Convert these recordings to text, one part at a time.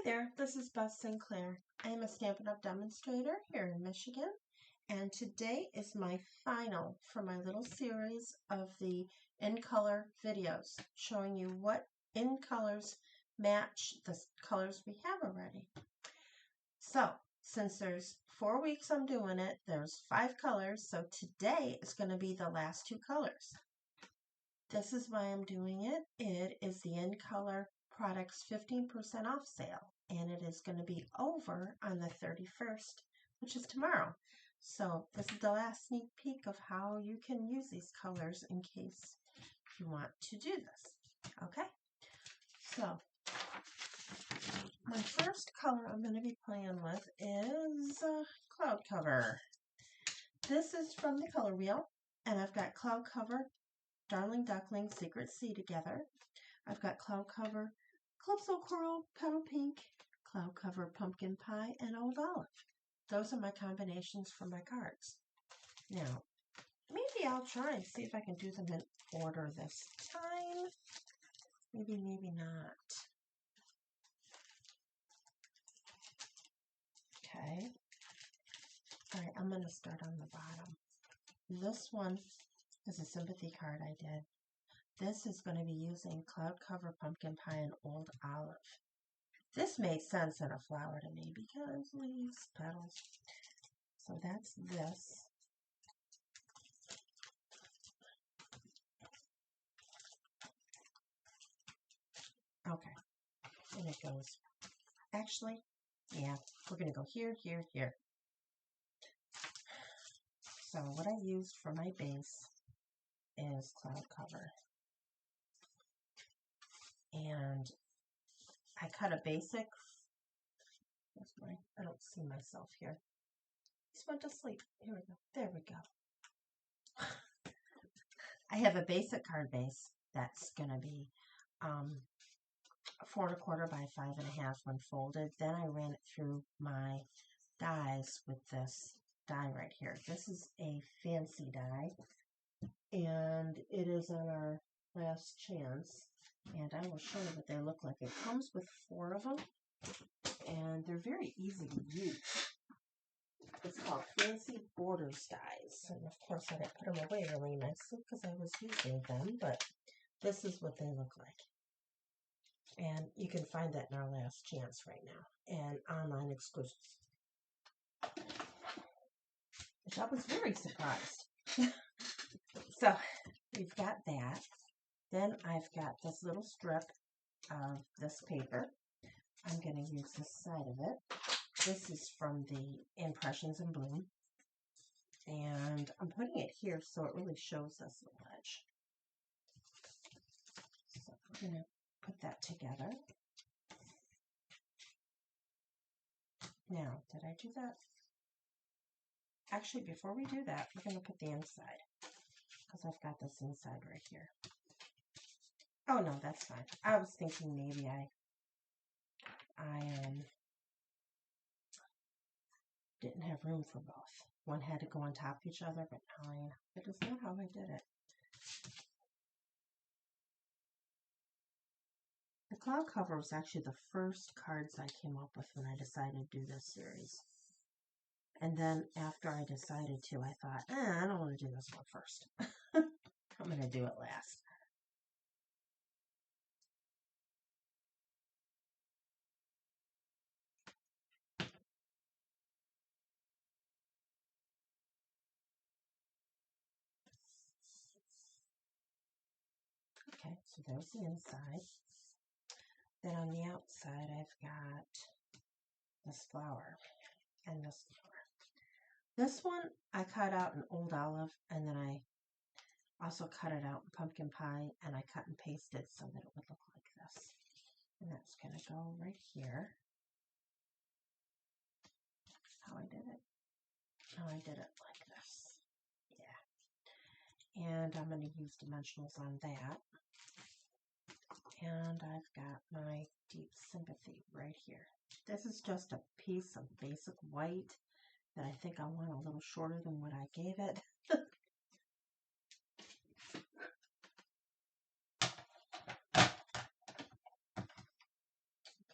there, this is Beth Sinclair. I am a Stampin' Up! Demonstrator here in Michigan, and today is my final for my little series of the in color videos showing you what in colors match the colors we have already. So, since there's 4 weeks I'm doing it, there's 5 colors, so today is going to be the last 2 colors. This is why I'm doing it. It is the in color products 15% off sale, and it is going to be over on the 31st, which is tomorrow. So this is the last sneak peek of how you can use these colors in case you want to do this. Okay, so my first color I'm going to be playing with is Cloud Cover. This is from the color wheel, and I've got Cloud Cover, Darling Duckling, Secret Sea together. I've got Cloud Cover, Calypso Coral, Petal Pink, Cloud Cover, Pumpkin Pie, and Old Olive. Those are my combinations for my cards. Now, maybe I'll try and see if I can do them in order this time. Maybe, maybe not. Okay. All right, I'm going to start on the bottom. This one is a sympathy card I did. This is going to be using Cloud Cover, Pumpkin Pie, and Old Olive. This made sense in a flower to me because leaves, petals. So that's this. Okay, and it goes. Actually, yeah, we're going to go here, here, here. So what I used for my base is Cloud Cover. And I cut a basic. I don't see myself here. Just went to sleep. Here we go. There we go. I have a basic card base that's going to be 4 1/4 by 5 1/2 when folded. Then I ran it through my dies with this die right here. This is a fancy die, and it is on our last chance. And I will show you what they look like. It comes with 4 of them, and they're very easy to use. It's called Fancy Borders dies. And of course I didn't put them away really nicely because I was using them, but this is what they look like. And you can find that in our last chance right now, and online exclusive. Which I was very surprised. So we've got that. Then I've got this little strip of this paper. I'm going to use this side of it. This is from the Impressions in Bloom. And I'm putting it here so it really shows us the ledge. So I'm going to put that together. Now, did I do that? Actually, before we do that, we're going to put the inside. Because I've got this inside right here. Oh, no, that's fine. I was thinking maybe I didn't have room for both. One had to go on top of each other, but now that is not how I did it. The Cloud Cover was actually the first cards I came up with when I decided to do this series. And then after I decided to, I thought, I don't want to do this one first. I'm going to do it last. Okay, so there's the inside. Then on the outside, I've got this flower and this flower. This one I cut out in Old Olive, and then I also cut it out in Pumpkin Pie, and I cut and pasted so that it would look like this. And that's going to go right here. How I did it. How I did it like this. Yeah. And I'm going to use dimensionals on that. And I've got my Deep Sympathy right here. This is just a piece of basic white that I think I want a little shorter than what I gave it.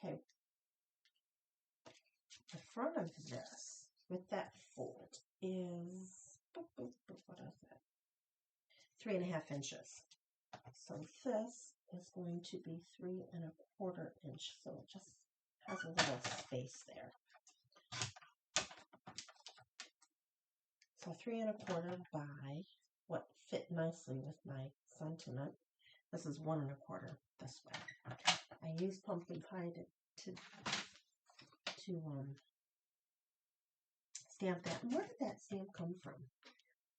Okay, front of this with that fold is, what is that? 3.5 inches. So this is going to be 3.25 inch. So it just has a little space there. So 3.25 by what fit nicely with my sentiment. This is 1.25 this way. I used pumpkin pie to stamp that. And where did that stamp come from?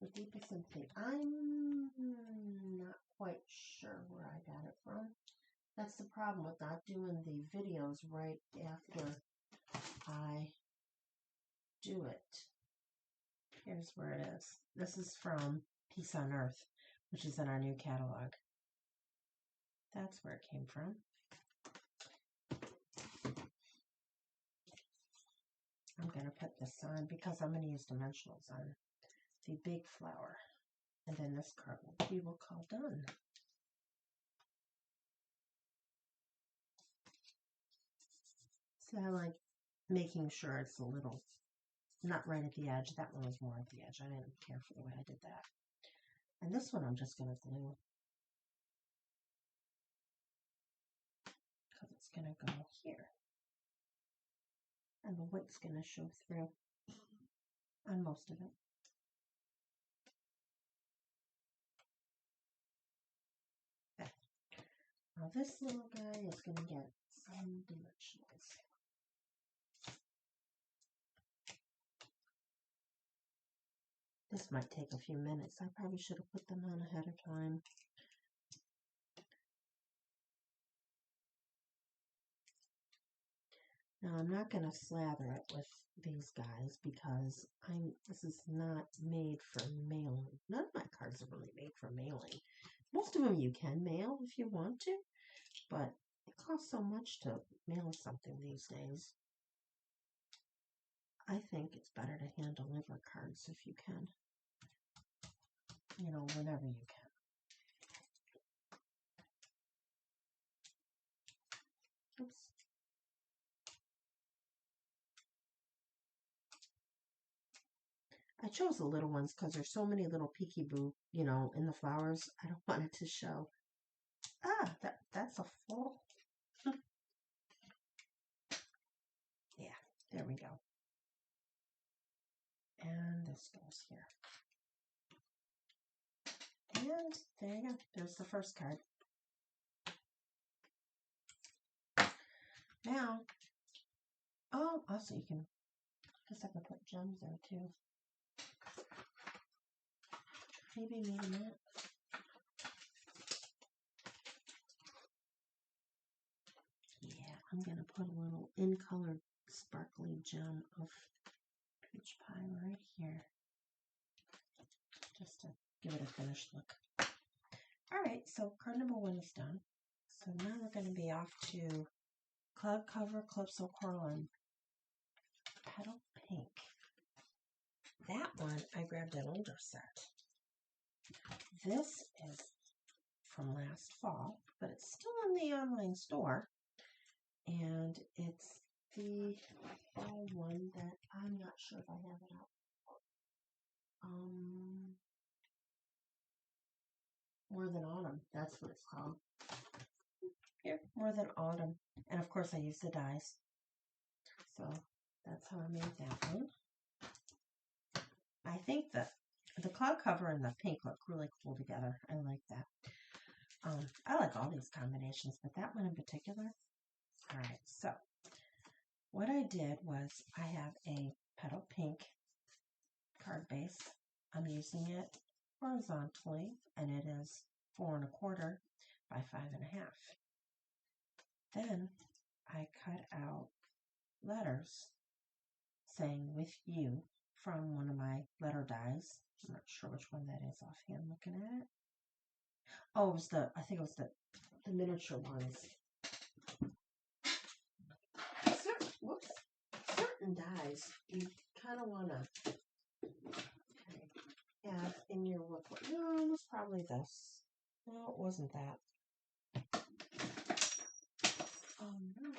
The Deepest Sympathy. I'm not quite sure where I got it from. That's the problem with not doing the videos right after I do it. Here's where it is. This is from Peace on Earth, which is in our new catalog. That's where it came from. I'm going to put this on because I'm going to use dimensionals on the big flower. And then this card we will call done. So I like making sure it's a little, not right at the edge. That one was more at the edge. I didn't care for the way I did that. And this one I'm just going to glue. Because it's going to go here. And the white's going to show through on most of it. Okay. Now this little guy is going to get some dimensionals. This might take a few minutes. I probably should have put them on ahead of time. Now I'm not going to slather it with these guys because this is not made for mailing. None of my cards are really made for mailing. Most of them you can mail if you want to, but it costs so much to mail something these days. I think it's better to hand deliver cards if you can. You know, whenever you can. Oops. I chose the little ones because there's so many little peekaboo, you know, in the flowers. I don't want it to show. Ah, that's a full. Yeah, there we go. And this goes here. And there you go. There's the first card. Now, also you can, I guess I can put gems there too. Maybe not. Yeah, I'm going to put a little in-colored sparkly gem of peach pie right here. Just to give it a finished look. Alright, so card number 1 is done. So now we're going to be off to Cloud Cover Calypso Coraline Petal Pink. That one, I grabbed an older set. This is from last fall, but it's still in the online store. And it's the fall one that I'm not sure if I have it out. More Than Autumn, that's what it's called. Here, More Than Autumn. And of course I used the dies. So that's how I made that one. I think that the cloud cover and the pink look really cool together. I like that. I like all these combinations, but that one in particular. Alright, so what I did was I have a petal pink card base. I'm using it horizontally, and it is 4.25 by 5.5. Then I cut out letters saying "with you" from one of my letter dies. I'm not sure which one that is offhand looking at it. Oh, it was I think it was the miniature ones. Certain dies you kind of want to have in your work. No, it was probably this. No, it wasn't that. Oh no.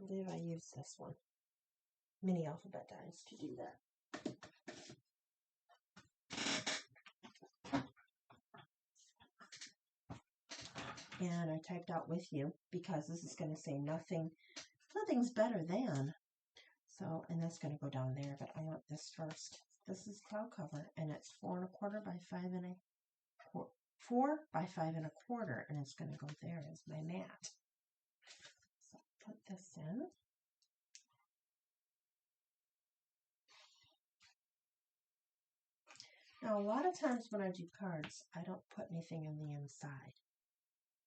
I believe I used this one, Mini Alphabet Dies, to do that. And I typed out with you because this is going to say nothing's better than. So, and that's going to go down there, but I want this first. This is cloud cover, and it's 4 1/4 by 5 4 by 5 1/4, and it's going to go there as my mat. So put this in. Now, a lot of times when I do cards, I don't put anything in the inside.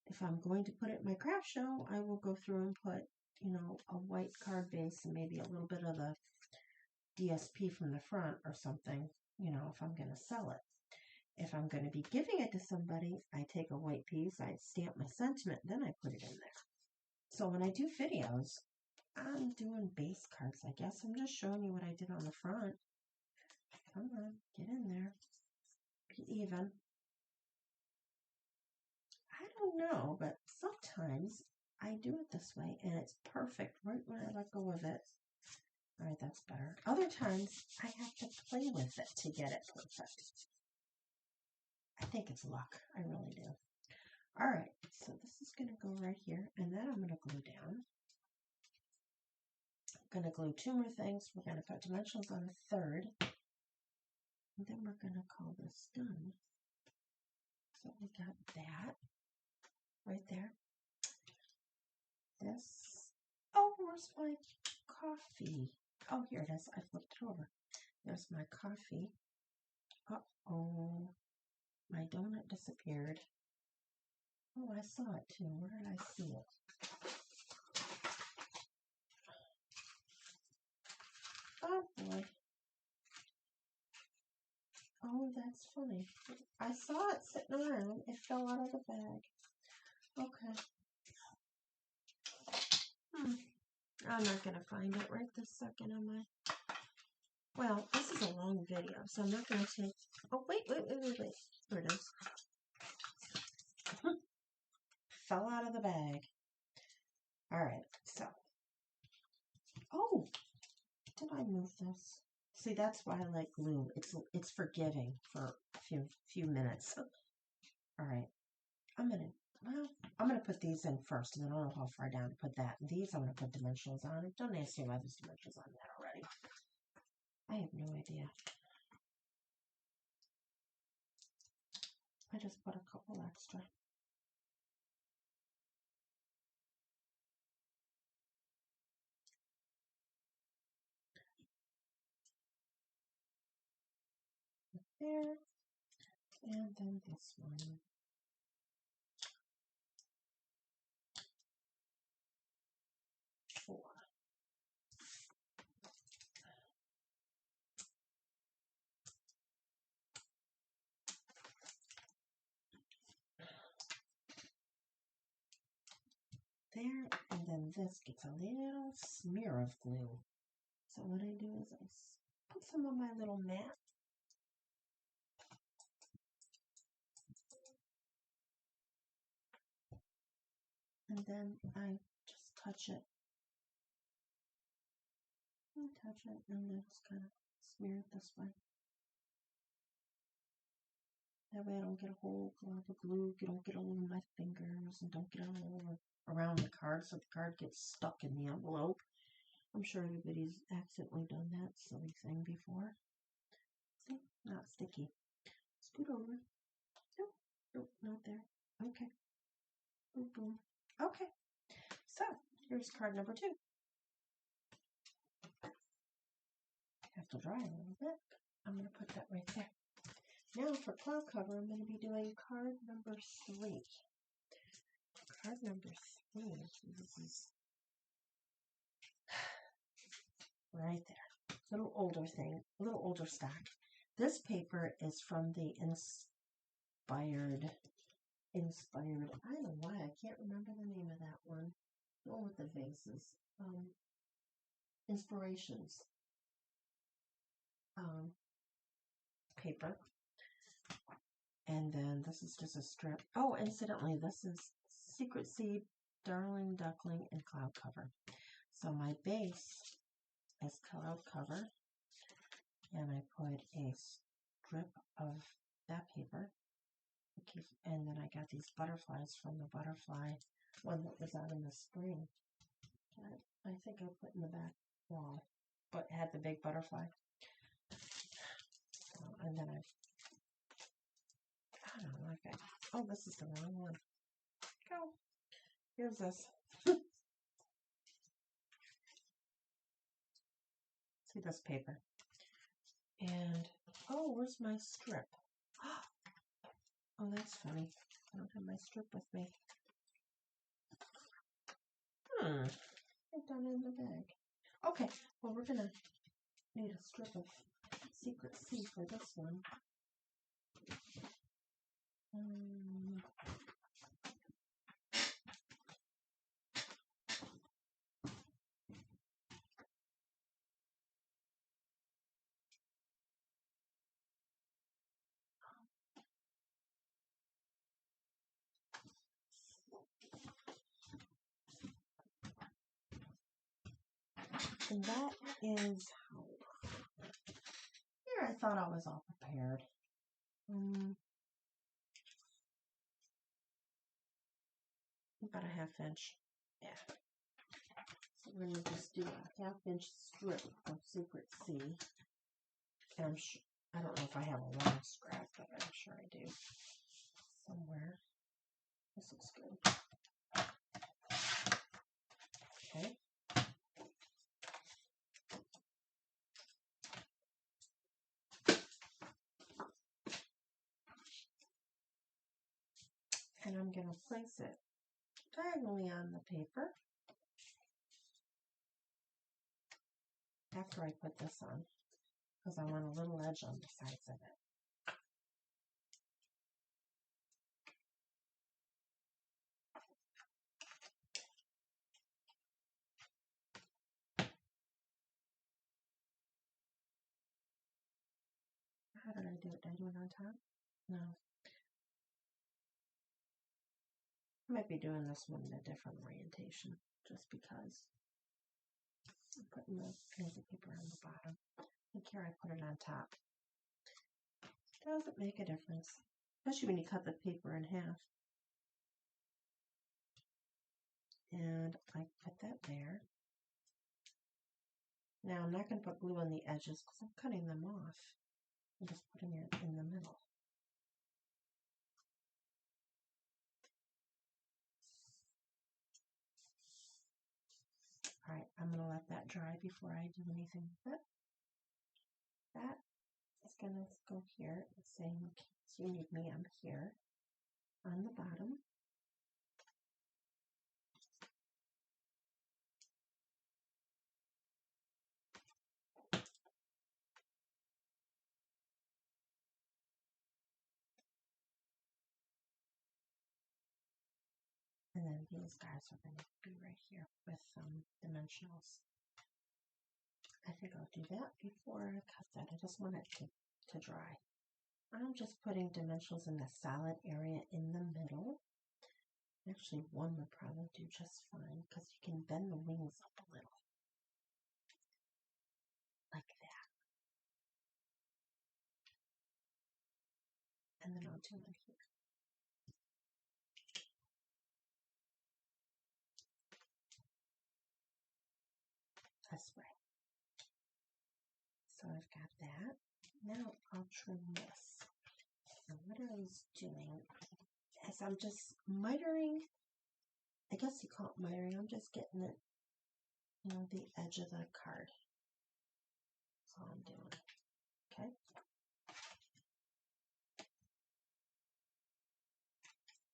If I'm going to put it in my craft show, I will go through and put, you know, a white card base and maybe a little bit of the DSP from the front or something, you know, if I'm going to sell it. If I'm going to be giving it to somebody, I take a white piece, I stamp my sentiment, then I put it in there. So when I do videos, I'm doing base cards, I guess. I'm just showing you what I did on the front. Come on, get in there. Be even. I don't know, but sometimes I do it this way and it's perfect right when I let go of it. All right, that's better. Other times I have to play with it to get it perfect. I think it's luck. I really do. All right, so this is going to go right here, and then I'm going to glue down. I'm going to glue 2 more things. We're going to put dimensionals on a third, and then we're going to call this done. So we got that right there. This. Oh, where's my coffee? Oh, here it is. I flipped it over. There's my coffee. Uh-oh. My donut disappeared. Oh, I saw it too. Where did I see it? Oh, boy. Oh, that's funny. I saw it sitting around. It fell out of the bag. Okay. I'm not going to find it right this second, am I? Well, this is a long video, so I'm not going to take... Oh, wait. Here it is. Fell out of the bag. All right, so... Oh! Did I move this? See, that's why I like glue. It's forgiving for a few minutes. All right. I'm gonna put these in first, and then I don't know how far down to put that. These I'm gonna put dimensionals on. Don't ask me why there's dimensions on that already. I have no idea. I just put a couple extra. There, and then this one. Four. There, and then this gets a little smear of glue. So what I do is I put some on my little mat. And then I just touch it. And touch it, and then just kind of smear it this way. That way I don't get a whole glob of glue, don't get all over my fingers, and don't get it all over around the card so the card gets stuck in the envelope. I'm sure everybody's accidentally done that silly thing before. See? Not sticky. Scoot over. Nope. Nope, not there. Okay. Boom, boom. Okay. So, here's card number 2. Have to dry a little bit. I'm going to put that right there. Now for cloud cover, I'm going to be doing card number 3. Card number 3. This is right there. Little older thing, a little older stock. This paper is from the Inspired. I don't know why I can't remember the name of that one. The one with the vases. Inspirations. Paper. And then this is just a strip. Oh, incidentally, this is Secret Seed, Darling Duckling, and Cloud Cover. So my base is cloud cover, and I put a strip of that paper, and then I got these butterflies from the butterfly one that was out in the spring. That I think I put in the back wall, but it had the big butterfly. And then I don't know, okay. Oh, this is the wrong one. Go. Here's this. See this paper. And, oh, where's my strip? Oh, that's funny. I don't have my strip with me. Put down in the bag. Okay, well, we're going to need a strip of Secret C for this one. And that is how. Here, I thought I was all prepared. About a 1/2 inch. Yeah. So we're going to just do a 1/2 inch strip of Secret C. And I'm sure, I don't know if I have a long scrap, but I'm sure I do. Somewhere. This looks good. Okay. And I'm going to place it diagonally on the paper after I put this on, because I want a little edge on the sides of it. How did I do it? Did I do it on top? No. I might be doing this one in a different orientation, just because. I'm putting the piece of paper on the bottom. I think here I put it on top. Doesn't make a difference, especially when you cut the paper in half. And I put that there. Now I'm not going to put glue on the edges because I'm cutting them off. I'm just putting it in the middle. Alright, I'm going to let that dry before I do anything with it. That is going to go here. It's saying, in case you need me, I'm here on the bottom. And then these guys are going to be right here with some dimensionals. I think I'll do that before I cut that. I just want it to dry. I'm just putting dimensionals in the solid area in the middle. Actually, one would probably do just fine because you can bend the wings up a little. Like that. And then I'll do one here. This way. So I've got that. Now I'll trim this. And what I was doing is I'm just mitering. I guess you call it mitering. I'm just getting it, the edge of the card. That's all I'm doing. Okay.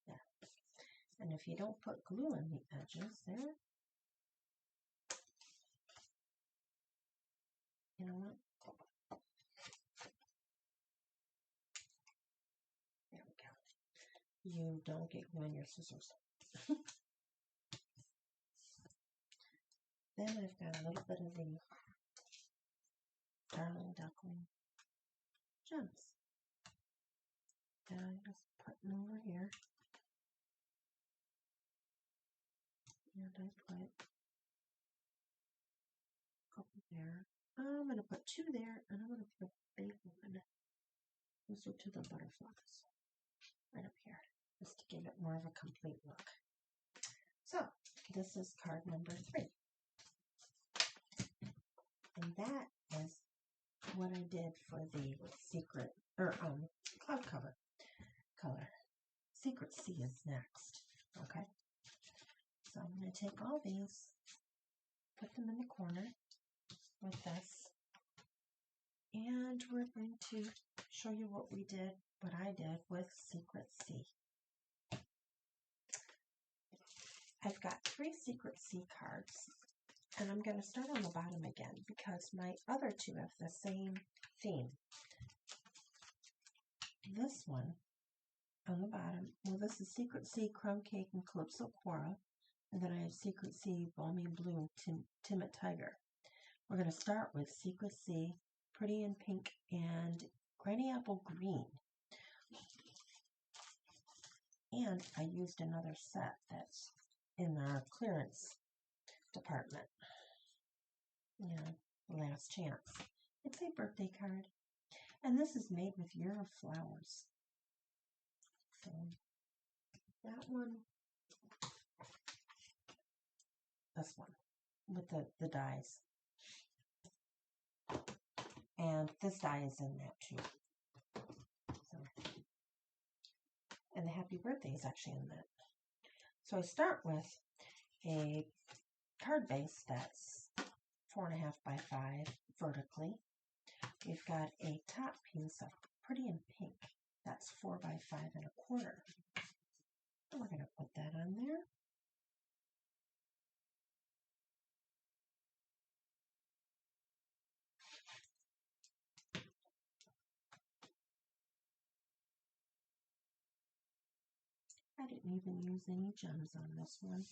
Yeah. And if you don't put glue on the edges there, you know what? There we go. You don't get glue on your scissors. Then I've got a little bit of the Darling Duckling gems. And I'm just putting over here. And I put there. I'm going to put 2 there, and I'm going to put a big one closer to the butterflies, right up here, just to give it more of a complete look. So, this is card number 3. And that is what I did for the secret, cloud cover color. Secret C is next, okay? So I'm going to take all these, put them in the corner with this, and we're going to show you what I did with Secret C. I've got 3 Secret C cards, and I'm going to start on the bottom again because my other 2 have the same theme. This one on the bottom, well, this is Secret C, Crumb Cake, and Calypso Coral, and then I have Secret C, Balmy Blue, Timid Tiger. We're going to start with Secret C, Pretty in Pink, and Granny Apple Green. And I used another set that's in our clearance department. Yeah, last chance. It's a birthday card. And this is made with Year of Flowers. So that one, this one, with the dies. And this die is in that too. So, and the happy birthday is actually in that. So I start with a card base that's 4.5 by 5 vertically. We've got a top piece of Pretty in Pink that's 4 by 5.25. And we're going to put that on there. I didn't even use any gems on this one.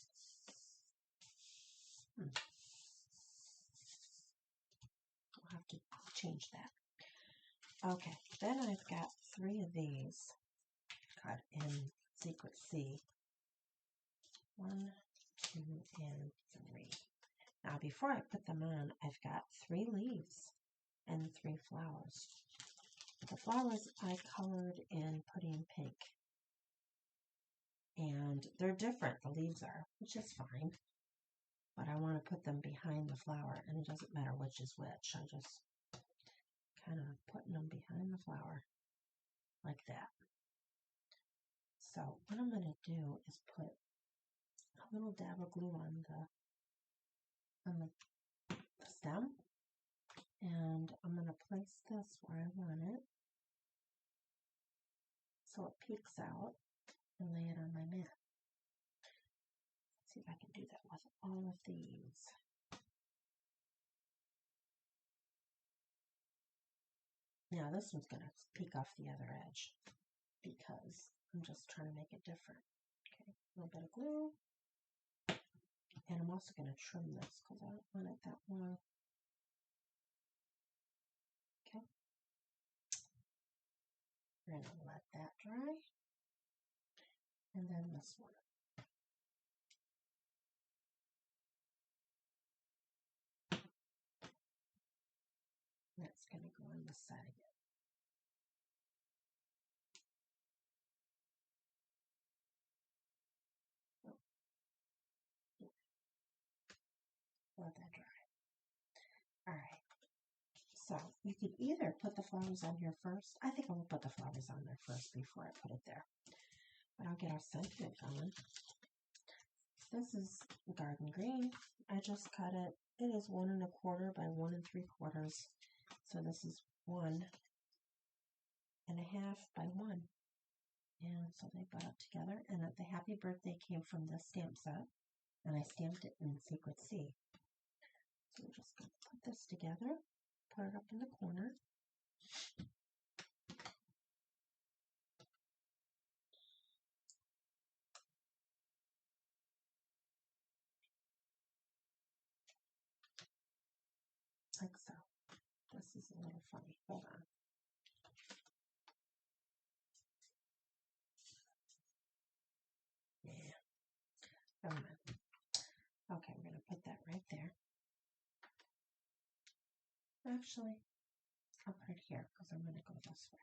I'll have to change that. Okay, then I've got 3 of these cut in Secret C. 1, 2, and 3. Now before I put them on, I've got 3 leaves and 3 flowers. The flowers I colored in Pretty in Pink. And they're different, the leaves are, which is fine. But I want to put them behind the flower, and it doesn't matter which is which. I'm just kind of putting them behind the flower, like that. So what I'm going to do is put a little dab of glue on the stem, and I'm going to place this where I want it, so it peeks out, and lay it on my mat. Let's see if I can do that with all of these. Now this one's going to peek off the other edge because I'm just trying to make it different. Okay, a little bit of glue. And I'm also going to trim this because I don't want it that long. Okay. We're going to let that dry. And then this one. That's going to go on the side again. Let that dry. Alright. So you could either put the flowers on here first. I think I will put the flowers on there first before I put it there. But I'll get our sentiment going. This is Garden Green. I just cut it. It is 1 1/4 by 1 3/4. So this is 1 1/2 by 1. And so they butt up together. And the happy birthday came from this stamp set. And I stamped it in Secret C. So we're just going to put this together, put it up in the corner. Like so. This is a little funny. Hold on. Yeah. Never mind. Okay, we're going to put that right there. actually, I'll put it here because I'm going to go this way.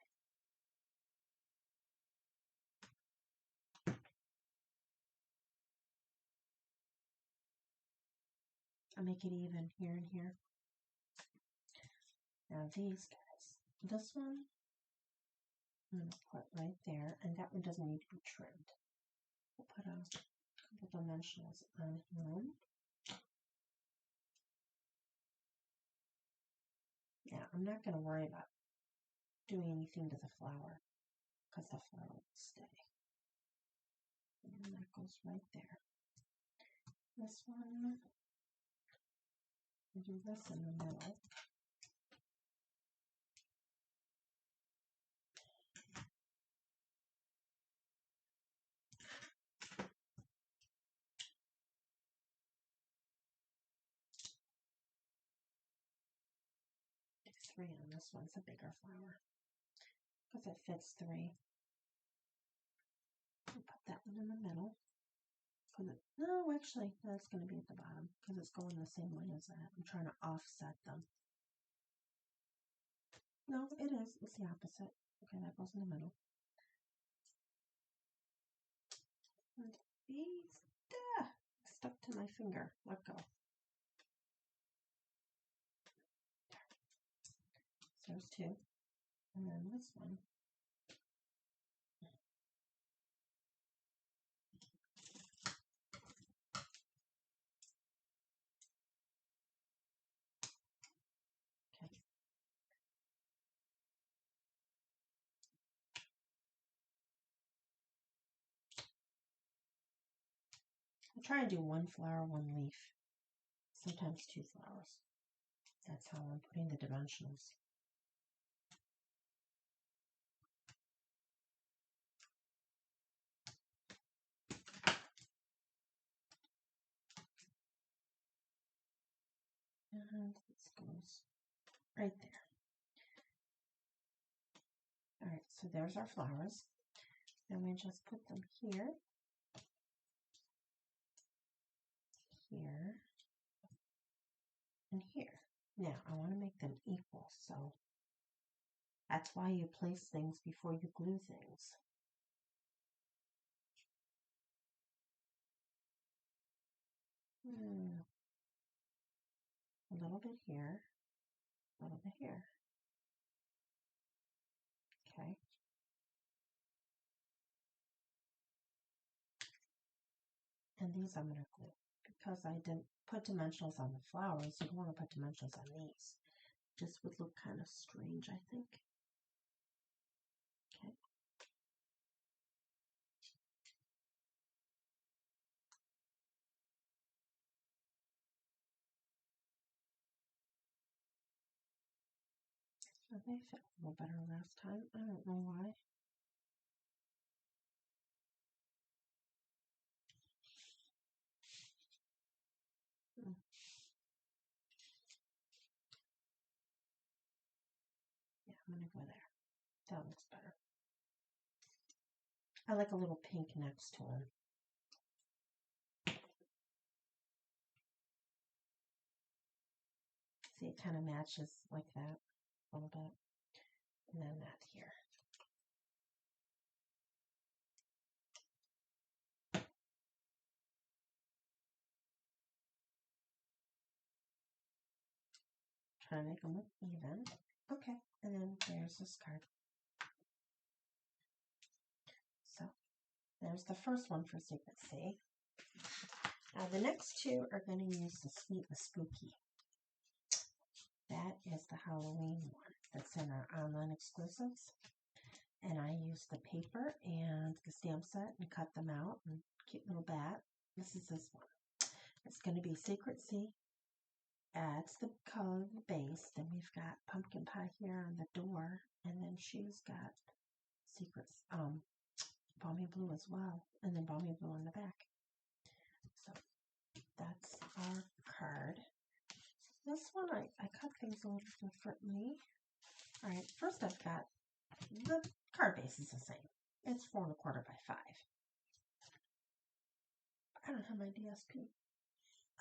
I'll make it even here and here. Now these guys, this one, I'm going to put right there, and that one doesn't need to be trimmed. We'll put a couple dimensionals on him. Yeah, I'm not going to worry about doing anything to the flower because the flower will stay. And that goes right there. This one, we'll do this in the middle. Do 3 on this one. It's a bigger flower because it fits 3. I'll put that one in the middle. No, actually, that's going to be at the bottom because it's going the same way as that. I'm trying to offset them. No, it is. It's the opposite. Okay, that goes in the middle. And these, stuck to my finger. Let go. So there's 2. And then this one. Okay. I try to do 1 flower, 1 leaf. Sometimes 2 flowers. That's how I'm putting the dimensionals. And this goes right there. Alright, so there's our flowers. Then we just put them here, here, and here. Now, I want to make them equal, so that's why you place things before you glue things. A little bit here, a little bit here. Okay. And these I'm going to glue. Because I didn't put dimensionals on the flowers, you don't want to put dimensionals on these. Just would look kind of strange, I think. Okay. So they fit a little better last time. I don't know why. Yeah, I'm going to go there. That looks better. I like a little pink next to him. See, it kind of matches like that a little bit. And then that here. Try to make them look even. Okay, and then there's this card. So, there's the first one for Secrecy. Now, the next 2 are going to use the Sweet and Spooky. That is the Halloween one that's in our online exclusives. And I used the paper and the stamp set and cut them out. And cute little bat. This is this one. It's going to be Secrecy. It's the color of the base. Then we've got pumpkin pie here on the door. And then she's got secrets, balmy blue as well. And then balmy blue on the back. So that's our card. This one, I cut things a little differently. Alright, first I've got the card base is the same. It's 4 1/4 by 5. I don't have my DSP.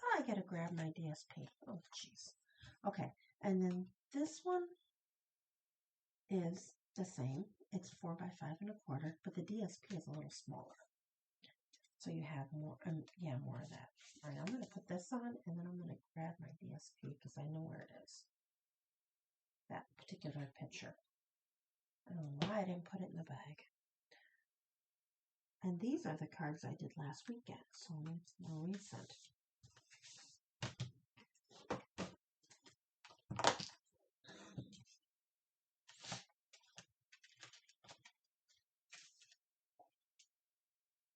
Oh, I gotta grab my DSP. Oh, jeez. Okay, and then this one is the same. It's 4 by 5 1/4, but the DSP is a little smaller. So you have more, yeah, more of that. All right, I'm going to put this on, and then I'm going to grab my DSP because I know where it is. That particular picture. I don't know why I didn't put it in the bag. And these are the cards I did last weekend, so it's more recent.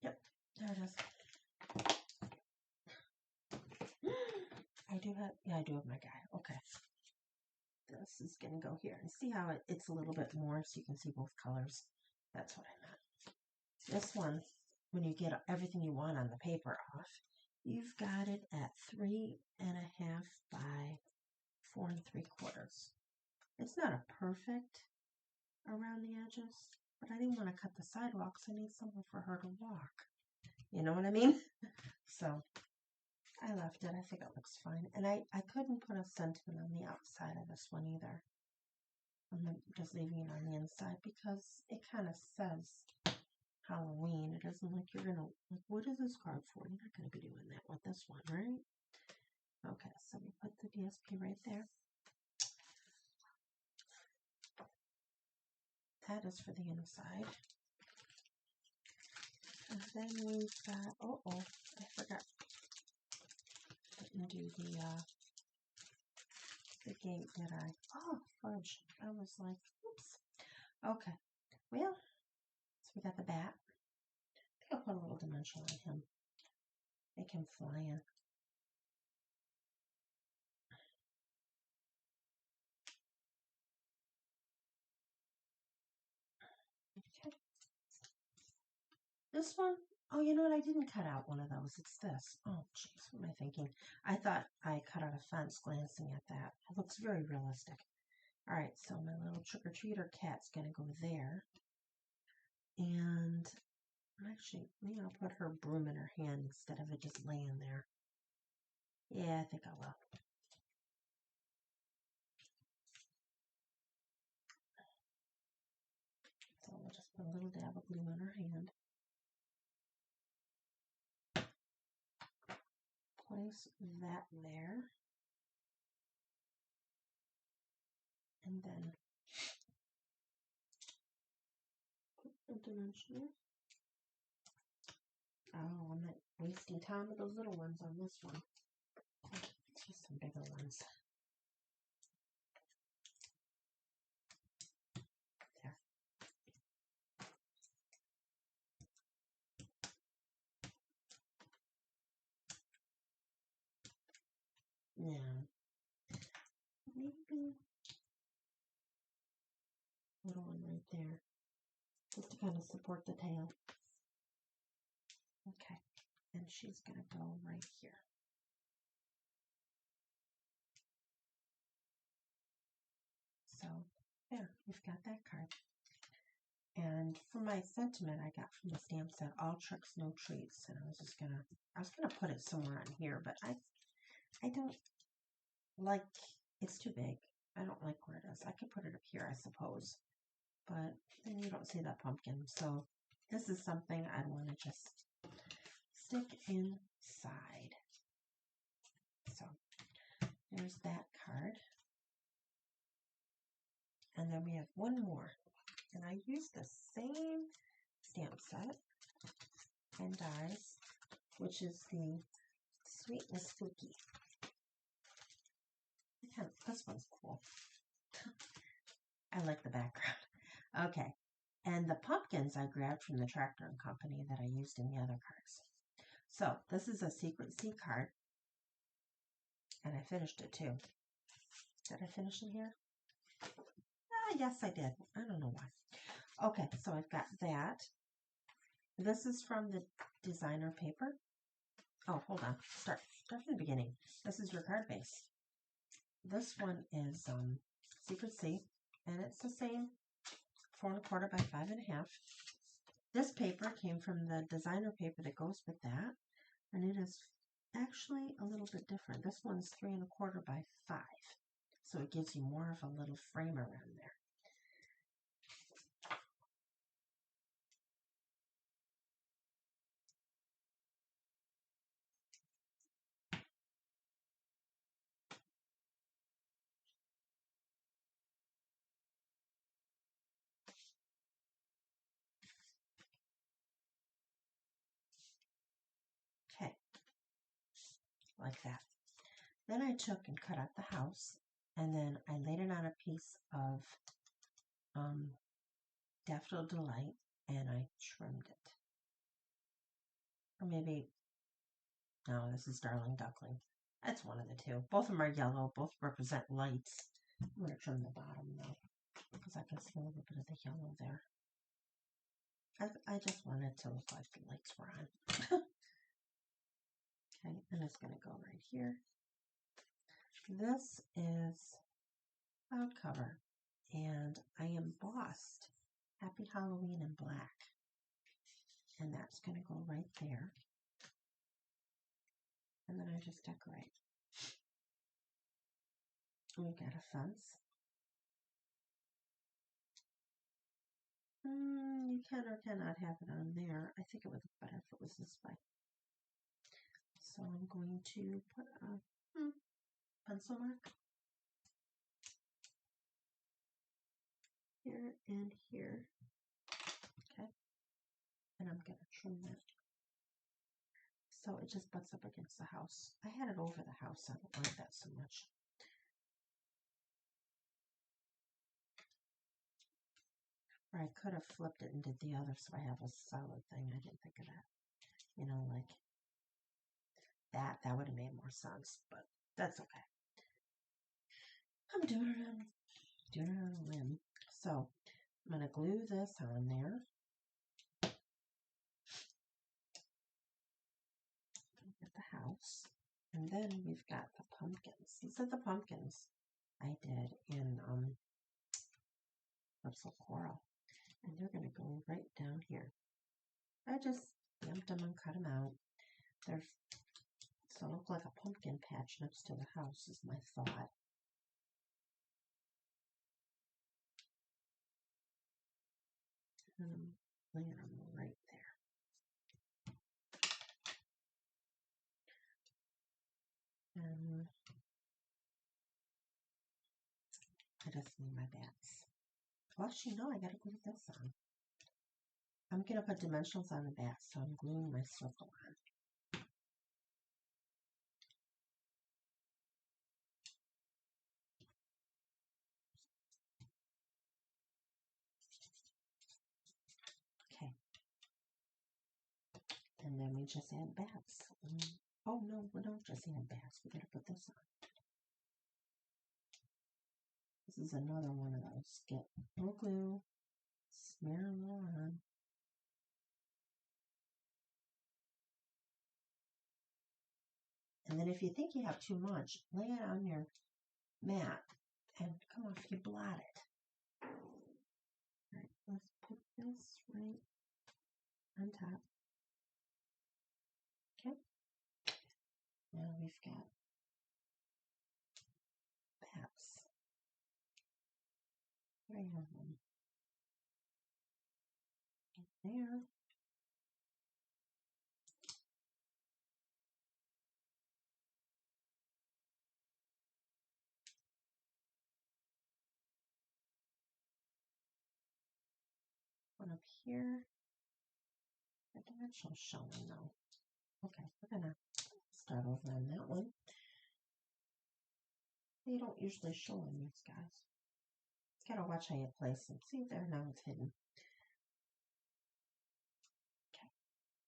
Yep, there it is. I do have my guy. Okay. This is going to go here. And see how it's a little bit more so you can see both colors. That's what I meant. This one, when you get everything you want on the paper off, you've got it at 3 1/2 by 4 3/4. It's not a perfect around the edges, but I didn't want to cut the sidewalks. I need somewhere for her to walk. You know what I mean? So I left it. I think it looks fine. And I couldn't put a sentiment on the outside of this one either. I'm just leaving it on the inside because it kind of says Halloween. It isn't like you're going to, like, what is this card for? You're not going to be doing that with this one, right? Okay, so we put the DSP right there. That is for the inside. And then we've got, I forgot. Didn't do the gate, did I? Oh, fudge. I was like, oops. Okay, well, so we got the bat. I think I'll put a little dimension on him. Make him fly in. Okay. This one, oh, you know what? I didn't cut out one of those. It's this. Oh, jeez, what am I thinking? I thought I cut out a fence glancing at that. It looks very realistic. All right, so my little trick-or-treater cat's going to go there. And actually, maybe I'll put her broom in her hand instead of it just laying there. Yeah, I think I will. So we'll just put a little dab of glue in her hand. Place that there. And then put the dimensioner. Oh, I'm not wasting time with those little ones on this one. Let's use some bigger ones. There. Now, maybe a little one right there, just to kind of support the tail. Okay, and she's going to go right here. So, there, we've got that card. And for my sentiment, I got from the stamp set, all tricks, no treats. And I was gonna put it somewhere on here, but I don't like, it's too big. I don't like where it is. I could put it up here, I suppose, but then you don't see that pumpkin. So this is something I'd want to just stick inside. So there's that card. And then we have one more. And I used the same stamp set and dies, which is the Sweet Miss Fluky. This one's cool. I like the background. Okay. And the pumpkins I grabbed from the Tractor and Company that I used in the other cards. So this is a Secret C card. And I finished it too. Did I finish in here? Yes, I did. I don't know why. Okay, so I've got that. This is from the designer paper. Oh, hold on. Start from the beginning. This is your card base. This one is Secret C, and it's the same 4 1/4 by 5 1/2. This paper came from the designer paper that goes with that, and it is actually a little bit different. This one's 3 1/4 by 5. so it gives you more of a little frame around there. Okay, like that. Then I took and cut out the house, and then I laid it on a piece of Daffodil Delight, and I trimmed it. Or maybe, no, this is Darling Duckling. That's one of the two. Both of them are yellow. Both represent lights. I'm going to trim the bottom, though, because I can see a little bit of the yellow there. I just wanted it to look like the lights were on. Okay, and it's going to go right here. This is cloud cover, and I embossed Happy Halloween in black, and that's going to go right there. And then I just decorate. We've got a fence. You can or cannot have it on there. I think it would look better if it was this way. So I'm going to put a pencil mark here and here. Okay. And I'm going to trim that. So it just butts up against the house. I had it over the house. I don't like that so much. Or I could have flipped it and did the other so I have a solid thing. I didn't think of that. You know, like that. That would have made more sense, but that's okay. I'm doing it on a limb. So I'm going to glue this on there. At the house. And then we've got the pumpkins. These are the pumpkins I did in Purple Coral. And they're going to go right down here. I just yanked them and cut them out. They're so look like a pumpkin patch next to the house is my thought. And I'm laying them right there. And I just need my bats. Well, actually, no, I gotta glue this on. I'm gonna put dimensionals on the bat, so I'm gluing my circle on. Okay. And then we just add bats. Oh no, we don't just add bats. We gotta put this on. This is another one of those. Get more glue, smear them on. And then if you think you have too much, lay it on your mat and come on, you blot it. All right, let's put this right on top. Okay. Now we've got bats. There I have them. There. One up here. The dimensional showing though. Okay, we're gonna start over on that one. They don't usually show on these guys. You gotta watch how you place them. See there, now it's hidden. Okay,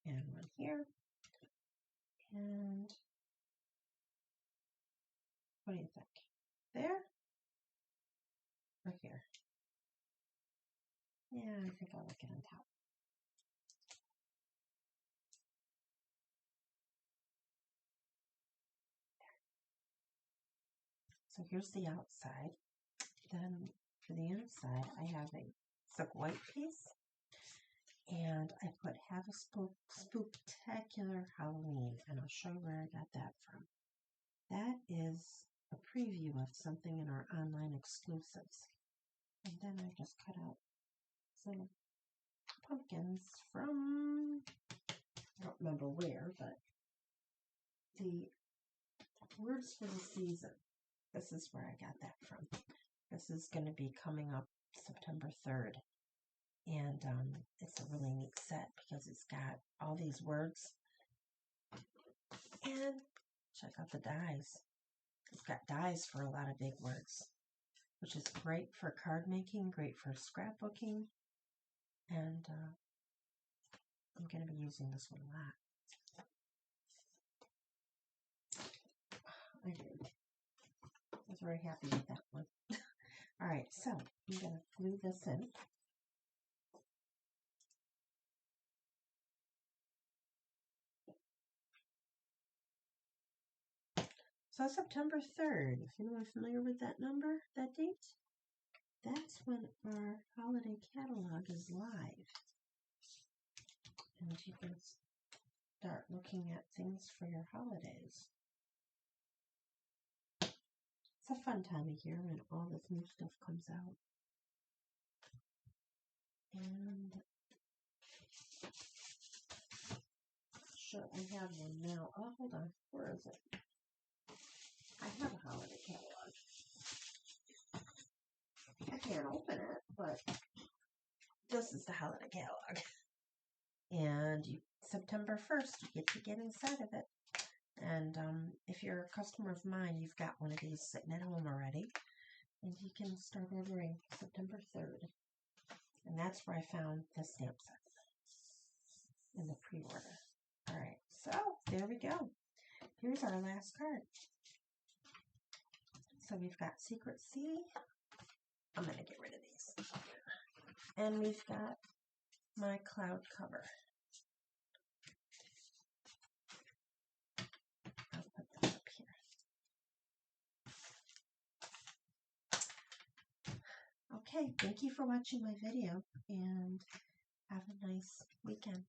and one here. And what do you think? There? Or here? Yeah, I think I'll like it on top. So here's the outside. Then for the inside, I have a silk white piece. And I put Have a Spooktacular Halloween. And I'll show you where I got that from. That is a preview of something in our online exclusives. And then I just cut out some pumpkins from, I don't remember where, but the Words for the Season. This is where I got that from. This is going to be coming up September 3rd. And it's a really neat set because it's got all these words. And check out the dies. It's got dies for a lot of big words, which is great for card making, great for scrapbooking. And I'm going to be using this one a lot. I was very happy with that one. All right, so I'm going to glue this in. So September 3rd, if anyone familiar with that number, that date, that's when our holiday catalog is live. And you can start looking at things for your holidays. It's a fun time of year when all this new stuff comes out. And sure, I have one now. Oh, hold on. Where is it? I have a holiday catalog. I can't open it, but this is the holiday catalog. And September 1st, you get to get inside of it. And if you're a customer of mine, you've got one of these sitting at home already. And you can start ordering September 3rd. And that's where I found the stamp set in the pre-order. All right, so there we go. Here's our last card. So we've got Secret Sea. I'm going to get rid of these. And we've got my cloud cover. I'll put that up here. Okay, thank you for watching my video, and have a nice weekend.